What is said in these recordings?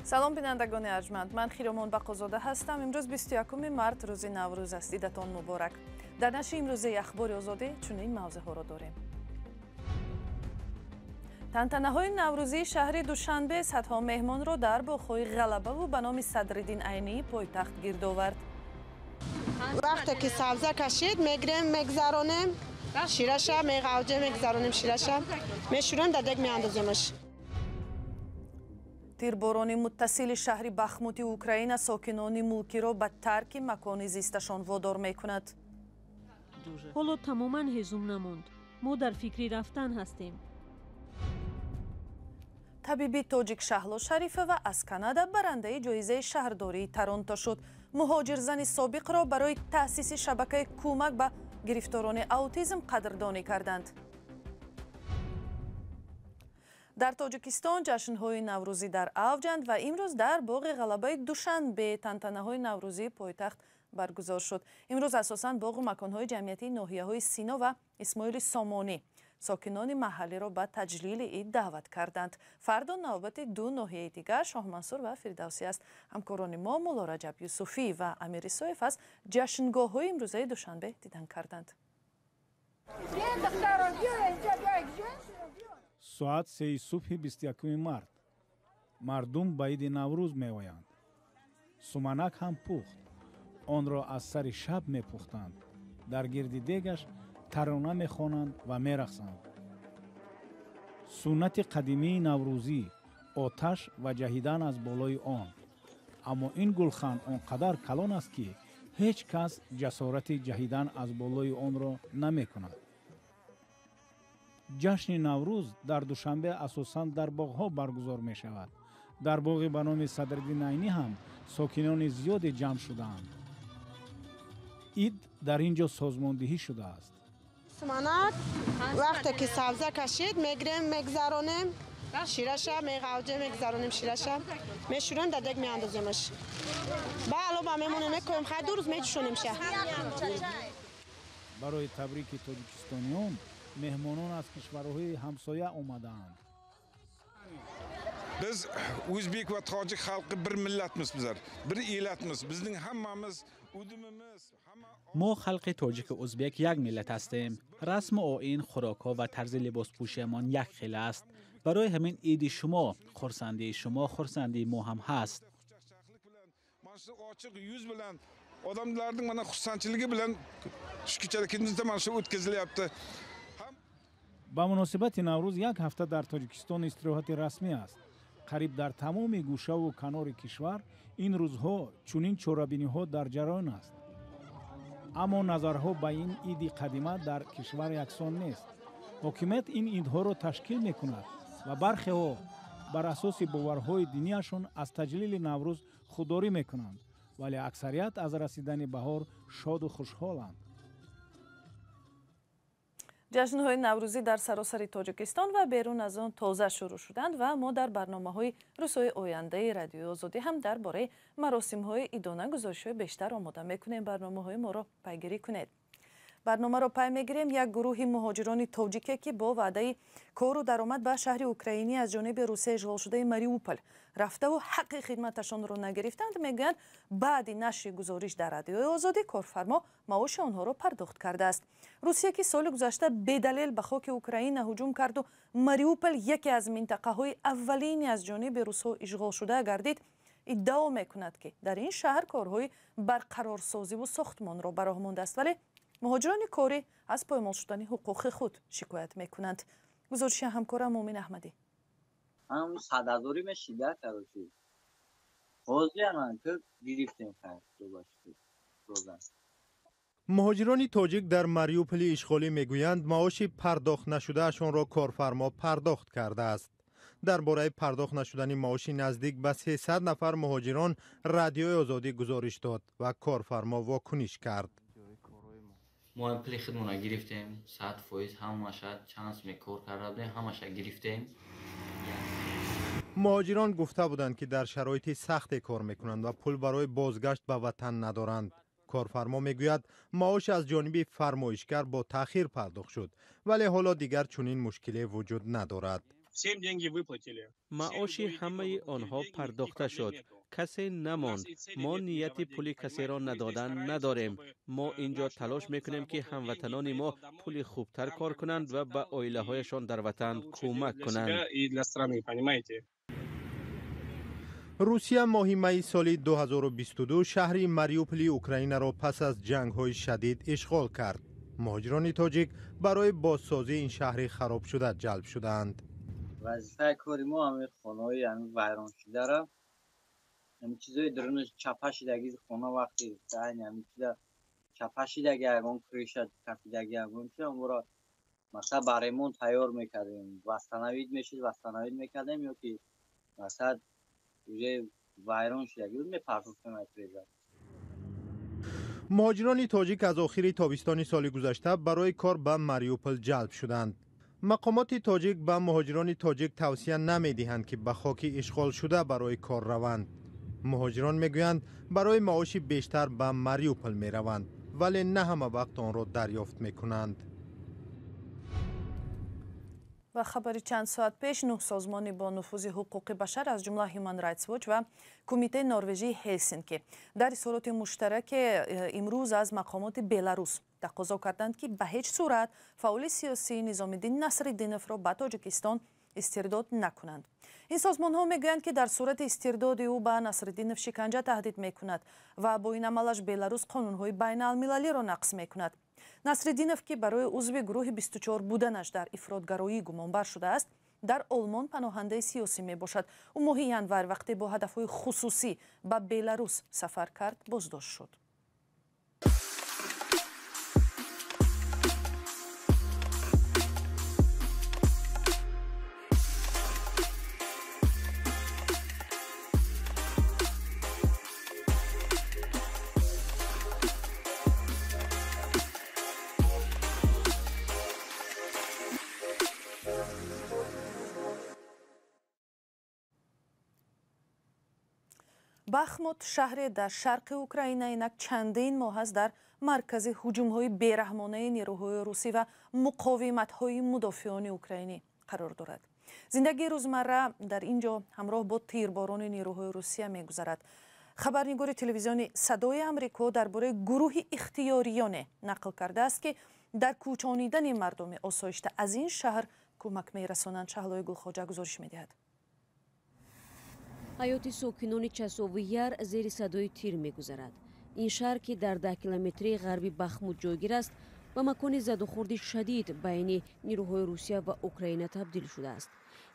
سلام بینندگان ارجمند، من خیرمان بقازاده هستم. امروز 21 مارت روز نوروز است. عیدتان مبارک. در نشر امروزه اخبار آزادی چنین موضوعها را داریم. تنتنه‌های نوروزی شهر دوشنبه صدها مهمان را در باغ‌های غلبه و به نام صدرالدین عینی پایتخت گرد آورد. وقتی که سبزه کشید میگیریم میگذرانیم شیرش میگوجه میگذرانیم شیرش میشوریم در دیگ میاندازیمش. تیرباران متصل شهر بخموت اوکراین ساکنان ملکی را به ترک مکان زیستشان وادار میکند. حالا تماما هیزم نماند. ما در فکری رفتن هستیم. طبیبی تاجیک شهلا شریفه و از کانادا برنده جایزه شهرداری تورنتو شد. مهاجر زن سابق را برای تأسیس شبکه کمک به گرفتاران اوتیسم قدردانی کردند. در تاجیکستان جشن‌های نوروزی در اوجند و امروز در باغ غلبه دوشنبه تنتنه‌های نوروزی پایتخت برگزار شد. امروز اساساً باغ و مکان‌های جمعیتی ناحیه‌های سینا و اسماعیل سامانی ساکنان محلی را به تجلیل عید دعوت کردند. فردا نوبت دو ناحیه دیگر شاه منصور و فردوسی است. همکاران ما مولا رجب یوسفی و امیر سایف از جشنگاه‌های امروزه دوشنبه دیدن کردند. ساعت 3 صبح 21 مارت مردم به عید نوروز میآیند. سومنک هم پخت. آن را از سر شب میپختند. در گرد دیگش ترانه میخوانند و میرقصند. سنت قدیمی نوروزی آتش و جهیدن از بالای آن. اما این گلخن آنقدر کلان است که هیچ کس جسارت جهیدن از بالای آن را نمیکند. جشن نوروز در دوشنبه اساساً در باغ‌ها برگزار می شود. در باغ به نام صدرالدین عینی هم ساکنان زیادی جمع شدند. عید در اینجا سازماندهی شده است. سمنک وقتی که سبزه کشید میگیریم میگذرانیم شیرش میگوجه میگذرانیم شیرش میشوریم در دیگ میاندازیمش. بالا با میمونیم میکنیم خیلی دو روز میچشونیم شه. برای تبریک تاجیکستانیان مهمانان از کشورهای همسایه آمدند. Biz O'zbek va tojik xalqi bir millatmiz bizlar. Bir elatmiz. Bizning hammamiz udumimiz, ما خلق تاجیک و ازبک یک ملت هستیم. رسم و آیین، خوراک‌ها و طرز لباس پوشیمان یک خیله است. برای همین عید شما، خرسندی شما، خرسندی ما هم هست. mana shu ochiq yuz bilan odamlarning mana xursandchiligi bilan shu kechaligimizda mana shu o'tkazilyapti. با مناسبت نوروز یک هفته در تاجیکستان استراحت رسمی است. قریب در تمام گوشه و کنار کشور این روزها چنین چورابینی‌ها در جریان است. اما نظرها به این عید قدیمه در کشور یکسان نیست. حکومت این عیدها را تشکیل می‌کند و برخی‌ها بر اساس باورهای دینیشان از تجلیل نوروز خودداری می‌کنند، ولی اکثریت از رسیدن بهار شاد و خوشحالند. جشن‌های نوروزی در سراسر تاجیکستان و بیرون از آن تازه شروع شدند و ما در برنامه‌های روزهای آینده رادیو آزادی هم درباره مراسم‌های عیدانه گزارش‌های بیشتر آماده می‌کنیم. برنامه‌های ما را پیگیری کنید. برنامه را پی می‌گیریم. یک گروه مهاجران تاجیکی که با وعده کار و درآمد به شهر اوکراینی از جانب روسیه اشغال شده ماریوپل رفته و حق خدمتشان را نگرفتند، میگویند بعد نشر گزارش در رادیو آزادی کارفرما معاش آنها را پرداخت کرده است. روسیه که سال گذشته بدلیل به خاک اوکراین هجوم کرد و ماریوپل یکی از منطقه‌های اولین از جانب روس‌ها اشغال شده گردید، ادعا می‌کند که در این شهر کارهای برقرارسازی و ساختمان را براه مانده است، ولی مهاجران کاری از پایمال شدن حقوق خود شکایت میکنند. گزارش همکارم مومن احمدی. هم 100,000 میشیده کارچی. حاضر من که گرفتیم خرج روزان. مهاجران تاجیک در ماریوپل اشغالی میگویند معاش پرداخت نشده اشان را کارفرما پرداخت کرده است. درباره پرداخت نشدن معاش نزدیک به 300 نفر مهاجران رادیو آزادی گزارش داد و کارفرما واکنش کرد. ما پلی خدمت گرفتیم 100% همش چانس می کار کردیم همش گرفتیم. مهاجران گفته بودند که در شرایط سخت کار میکنند و پول برای بازگشت به وطن ندارند. کارفرما میگوید معاش از جانب فرمایشگر با تأخیر پرداخت شد، ولی حالا دیگر چنین مشکلی وجود ندارد. معاش همه آنها پرداخته شد. کسی نماند. ما نیت پول کسی را ندادن نداریم. ما اینجا تلاش میکنیم که هموطنان ما پول خوبتر کار کنند و به عائله هایشان در وطن کمک کنند. روسیه ماه می سال 2022 شهر ماریوپول اوکراین را پس از جنگ‌های شدید اشغال کرد. مهاجران تاجیک برای بازسازی این شهر خراب شده جلب شدند. وظیفه کاری ما همه خانه‌های همین ویران شده را همین چیزای درونش چپه شدگی خانه وقتی دهن همین چیزا چپه شدگی اگران کریشت کفیدگی اگران چیزا اون را مثلا برایمون تیار میکردیم وستانوید میشید وستانوید میکردیم یا که مثلا ویران شدگی بود میپرداختیم اتریزا. مهاجران تاجیک از آخر تابستان سال گذشته برای کار به ماریوپول جلب شدند. مقامات تاجیک به مهاجران تاجیک توصیه نمی‌دهند که به خاک اشغال شده برای کار روند. مهاجران میگویند برای معاش بیشتر به ماریوپول میروند ولی نه همه وقت آن را دریافت میکنند. و خبری چند ساعت پیش 9 سازمانی با نفوذ حقوق بشر از جمله هیومن رایتس واچ و کمیته نروژی هلسینکی در اظهارات مشترک امروز از مقامات بلاروس تقاضا کردند که به هیچ صورت فعال سیاسی نظام‌الدین نصرالدینов را به تاجیکستان استرداد نکنند. این سازمان ها میگویند که در صورت استرداد او به نصرالدینov شکنجه تهدید میکند و با این عملش بلاروس قانون‌های بین المللی را نقض میکند. نصرالدینov که برای عضو گروه 24 بودنش در افراطگرایی گمانبر شده است در آلمان پناهنده سیاسی می باشد. او ماه ینور وقتی با هدفهای خصوصی به بلاروس سفر کرد بازداشت شد. بخموت شهر در شرق اوکراین اینک چندین ماه است در مرکز هجوم‌های بیرحمانه نیروهای روسی و مقاومت‌های مدافعان اوکراینی قرار دارد. زندگی روزمره در اینجا همراه با تیرباران نیروهای روسیه می‌گذرد. خبرنگار تلویزیون صدای آمریکا درباره گروه اختیاریان نقل کرده است که در کوچانیدن مردم آسایشته از این شهر کمک می‌رسانند. شهلای گلخواجه گزارش می‌دهد. حیات ساکنان چساویار زیر صدای تیر می‌گذرد. این شهر که در 10 کیلومتری غربی بخموت جایگیر است به مکان زد و خورد شدید بین نیروهای روسیه و اوکراین تبدیل شده است.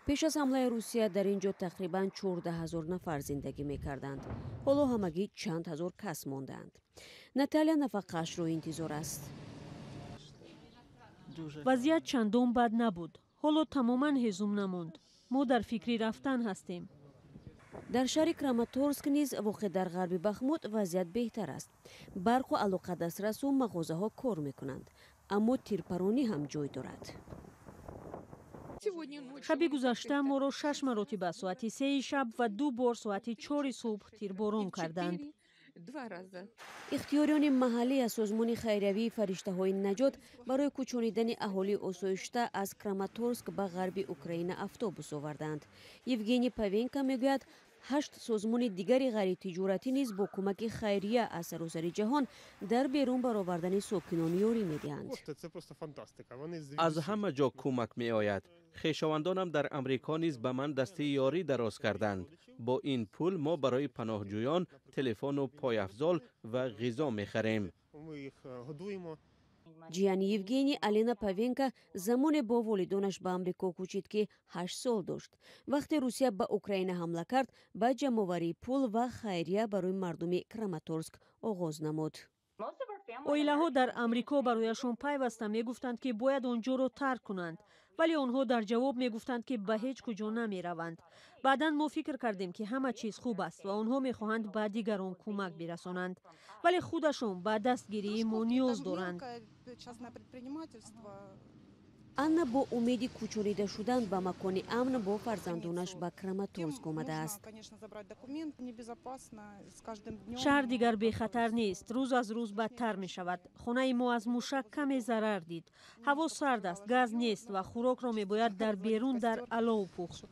پیش از حمله روسیه در اینجا تقریباً 14,000 نفر زندگی می‌کردند. حالا همگی چند هزار کس ماندند. ناتالیا نفقه‌اش رو انتظار است. وضعیت چندان بد نبود. حالا تماماً هضم نموند. ما در فکری رفتن هستیم. در شهر کراماتورسک نیز واقع در غرب بخموت وضعیت بهتر است. برق و علاقه دسترس و مغازه ها کار میکنند، اما تیرپرانی هم جای دارد. شب گذشته ما را 6 مرتبه ساعت 3 شب و 2 بار ساعت 4 صبح تیرباران کردند. اختیاریان محلی از سازمان خیریوی فرشته های نجات برای کوچانیدن اهالی آسایشته از کراماتورسک به غرب اوکراین اتوبوس آوردند. یوگنی پاوینکا میگوید 8 سازمان دیگری غیر تجارتی نیز با کمک خیریه از سراسر جهان در بیرون برآوردن ساکنان یاری میدهند. از همه جا کمک می آید. خویشاوندانم در امریکا نیز به من دسته یاری دراز کردند. با این پول ما برای پناهجویان تلفن و پایافزال و غذا می خریم. جیان یوگنی الینا پاوینکا زمان با والدانش به امریکا کوچید که 8 سال داشت. وقتی روسیه به اوکراین حمله کرد، با جمع‌آوری پول و خیریه برای مردم کراماتورسک آغاز نمود. عائله ها در امریکا برایشان پیوسته می گفتند که باید آنجا را ترک کنند، ولی آنها در جواب می گفتند که به هیچ کجا نمی روند. بعداً ما فکر کردیم که همه چیز خوب است و آنها می خواهند به دیگران کمک برسانند، ولی خودشان به دستگیری ما نیاز دارند. анна бо умеди кӯчонида шудан ба макони амн бо фарзандонаш ба Краматорск омадааст. шаҳр дигар бехатар нест, рӯз аз рӯз бадтар мешавад. хонаи мо аз мушак каме зарар дид. ҳаво сард аст, газ нест ва хӯрокро мебояд дар берун дар алов пухт.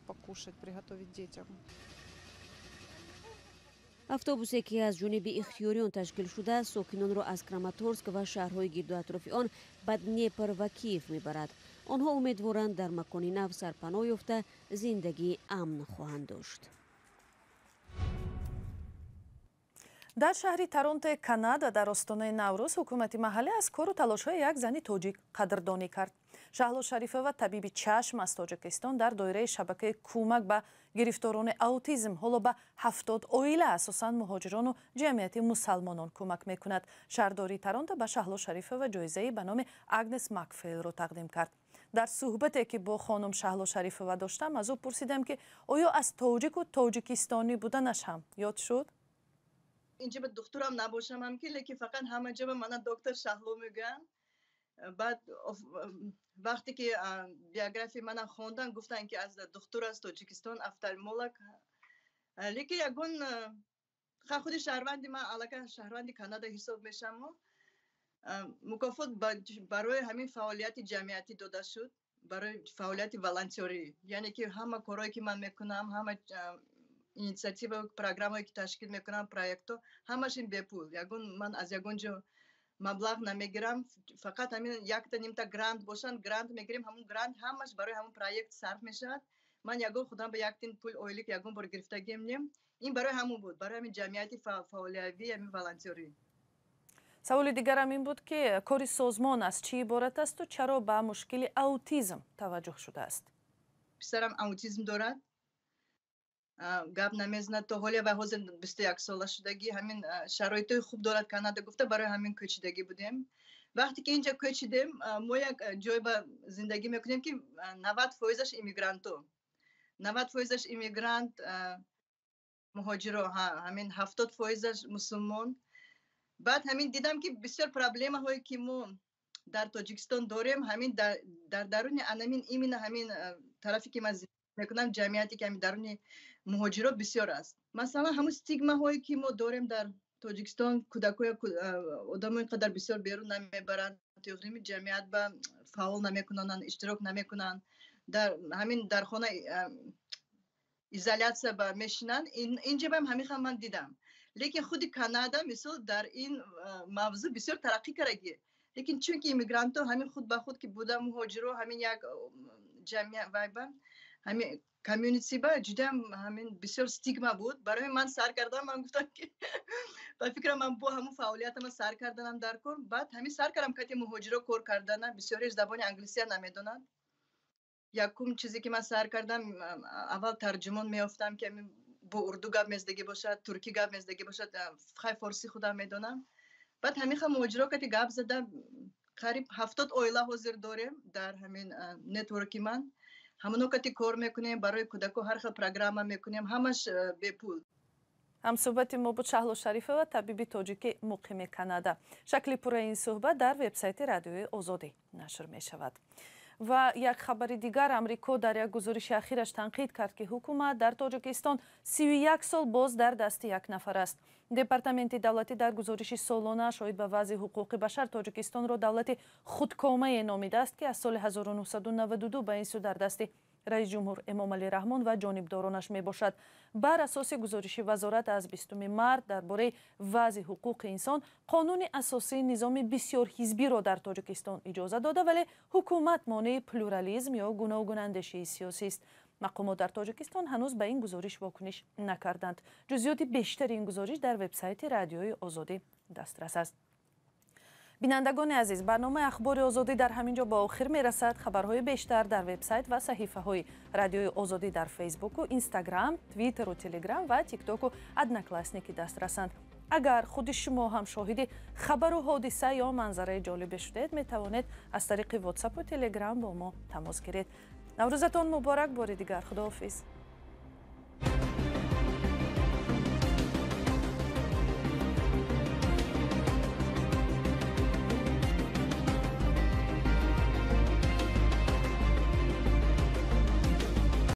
автобусе ки аз ҷониби ихтиёриён ташкил шуда сокинонро аз Краматорск ва шаҳрҳои гирду атрофи он ба Днепр ва Киев мебарад. онҳо умедворанд дар макони нав сарпаноҳ ёфта зиндагии амн хоҳанд дошт. дар шаҳри Торонто, Канада, дар остонаи Наврӯз ҳукумати маҳаллӣ аз кору талошҳои як зани тоҷик қадрдонӣ кард. Шаҳло Шарифова, табиби чашм аз Тоҷикистон, дар доираи шабакаи кӯмак ба гирифторони аутизм ҳоло ба 70 оила асосан муҳоҷирону ҷамъияти мусалмонон кӯмак мекунад. Шаҳрдории Торонто ба Шаҳло Шарифова ҷоизаи ба номи Агнес Макфейлро тақдим кард. дар суҳбате ки бо хонум Шаҳло Шарифова доштам, аз ӯ пурсидам ки оё аз тоҷику тоҷикистонӣ буданаш ҳам ёд шуд? اینجا به دکترم نباشم هم که لیکن فقط همه جا به من دکتر شهلو میگن. بعد وقتی که بیوگرافی من خوندن گفتن که از دکتر از تاجیکستان افتالمولوژ، لیکن یگون خود شهروندی من علاقه شهروندی کانادا حساب میشم. مکافات برای همین فعالیت جمعیتی داده شد، برای فعالیت والنتری، یعنی که همه کارهایی که من میکنم، همه اینیشیتیو программایی که تشکیل میکنم، پروژه همشون بپول. یگون من از یگون جو مبلغ نمیگیرم، فقط همین یک تا نیم تا گرانت باشن، گرانت میگیریم، همون گرانت همش برای همون پروژه صرف میشه. من یگون خودم به یک تین پول اویلی که یگون بر گرفتگیم نیم، این برای همون بود، برای همین جمعیتی فعالیتی همین والنتری. سوالی دیگرم این بود که کاری سازمان از چی عبارت است و چرا به مشکل اوتیسم توجه شده است؟ پسرم اوتیسم دارد. گپ نمیزند تا حالا و حاضر 21 ساله شدگی، همین شرایط خوب دارد کانادا گفته، برای همین کوچیدگی بودیم. وقتی که اینجا کوچیدیم ما یک جای با زندگی میکنیم که 90% ایمیگرانتو، 90% ایمیگرانت مهاجرا، همین 70% مسلمان. بعد همین دیدم که بسیار پرابلم هایی که ما در تاجیکستان داریم، همین در درون همین همین طرفی که من میکنم جمعیتی که همین درون مهاجرا بسیار است. مثلا همون استیگما هایی که ما داریم در تاجیکستان، کودکای آدم اینقدر بسیار بیرون نمیبرند، تقریبا جمعیت با فعال نمیکنن، اشتراک نمیکنن، در همین در خانه ایزولیاسیا با میشینن. اینجا هم همین من دیدم. لیکن خود کانادا مثلا در این موضوع بسیار ترقی کرده. لیکن چون که ایمیگرانت ها همین خود به خود که بودن مهاجرا، همین یک جمعیت وایبن، همین کامیونیتی با جدا همین بسیار استیگما بود. برای من سر کردم، من گفتم که با فکرم من با همون فعالیت من سر کردم در کار. بعد همین سر کردم که مهاجرا کار کردن بسیارش زبان انگلیسی نمیدونن. یکم چیزی که من سر کردم، اول ترجمان میافتم که با اردو گپ میزدگی باشد، ترکی گپ میزدگی باشد، خیلی فارسی خودم میدونم. بعد همین مهاجرا که گپ زدم، قریب 70 اویلا حاضر داریم در همین نتورکی من. همونو که کار میکنیم برای کودکو، هر خیلی پروگرام میکنیم، همش به پول. هم صحبت ما بود شهلا شریفова طبیبی تاجیکی مقیم کانادا. شکل پوره این صحبت در وبسایت رادیوی آزادی نشر می شود. و یک خبر دیگر، امریکا در یک گزارش اخیرش تنقید کرد که حکومت در تاجیکستان 31 سال باز در دست یک نفر است. دپارتمنت دولتی در گزارش سالانه شاید به وضع حقوق بشر تاجیکستان را دولت خودکامه نامیده است که از سال 1992 به این سو در دست رئیس جمهور امام علی رحمان و جانبدارانش می باشد. بر اساس گزارش وزارت از 20 مارس درباره وضع حقوق انسان، قانون اساسی نظام بسیار حزبی را در تاجیکستان اجازه داده، ولی حکومت مانع پلورالیسم یا گوناگون اندیشه سیاسی است. مقامات در تاجیکستان هنوز به این گزارش واکنش نکردند. جزئیات بیشتر این گزارش در وبسایت رادیوی آزادی دسترس است. بینندگان عزیز، برنامه اخبار آزادی در همینجا با آخر می رسد. خبرهای بیشتر در وبسایت و صحیفه های رادیوی آزادی در فیسبوک و اینستاگرام، توییتر و تلگرام و تیک توک و ادناکلاسنیکی دسترسند. اگر خود شما هم شاهد خبر و حادثه یا منظره جالب شدید، می توانید از طریق واتساپ و تلگرام با ما تماس گیرید. نوروزتان مبارک. بار دیگر خداحافظ.